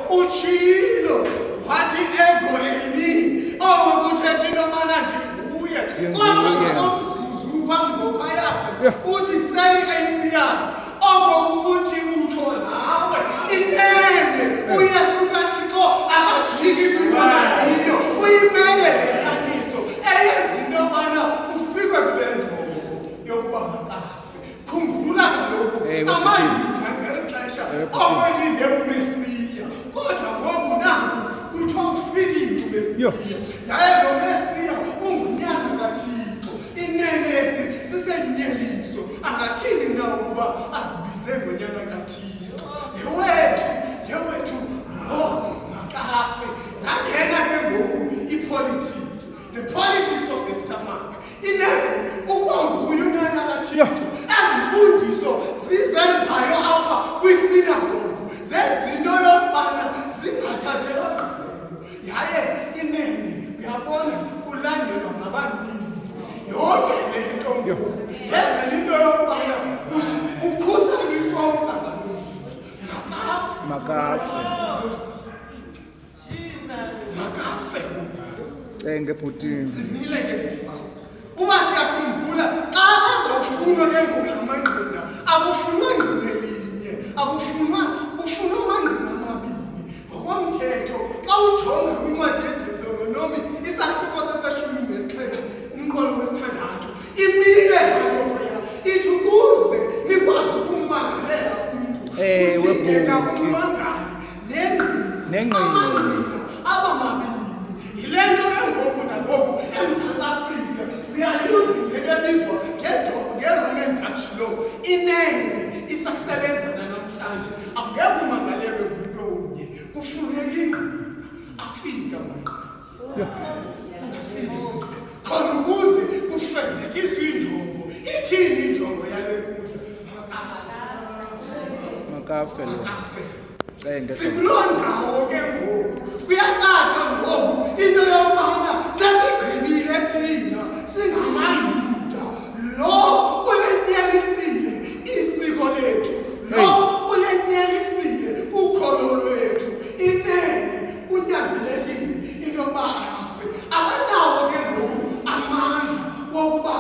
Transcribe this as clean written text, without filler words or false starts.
uchilo wathi ego eni okuthetha into mana ndinguye omzuzu phambi yakho uthi say atheist ukuthi utsho nawe inene uyasuka thixo akajiki kumaliyo uyimele lenkaniso eyenza into yobana ufike kule njongo yokuba makafe. Khumbula kaloku amayuda ngeli xesha okwelinde umesiya kodwa ngoku naku kuthiwa ufikile umesiya yaye lo mesiya ungunyana kathixo inenesi sisenyeliso angathini na ukuba azibize ngonyana kathixo yewethu lo makafe zangena ke ngoku i-politics, the politics of the stomach inene ukuba nguye unyana kathixo ezimfundiso zizenzayo apha kwisinagogu zenzinto yokubana zingathathelwa yaye inene uyabona ulandelwa ngabaninzi yonke le nto ngoku yenzela into yokubana ukhuseliswa makafe ngebhotini zimile ke uba siyakhumbula xa azawufunwa ke ngoku la mangqina akufunwa ngqina elinye kufunwa amangqina amabini ngokomthetho. Xa ujonga kwincwadi yeDeuteronomy isahluko seseshumi nesixhenxe umqolo wesithandathu imile phaya ithi ukuze nikwazi ukummangalela umntu udingeka umangane nengqina abamabini. Yile nto ke ngoku nangoku eMzantsi Afrika we are using le nto ebizwa nge-Roman Dutch law. Inene isasebenza namhlanje angeke umangalelwe ngumntu omnye kufuneka ingqina afike khona ukuze kufezekiswe injongo. Ithini injongo yale nkundla? makafe sikuloo ndawo ke ngoku kuyacaca ngoku into yobana sesigqibile thina singamayuda lo ulenyelisile isiko lethu, lo ulenyelisile ukholo lwethu. Inene unyanzelekile into yoba afe. Abanawo ke ngoku amandla wokuba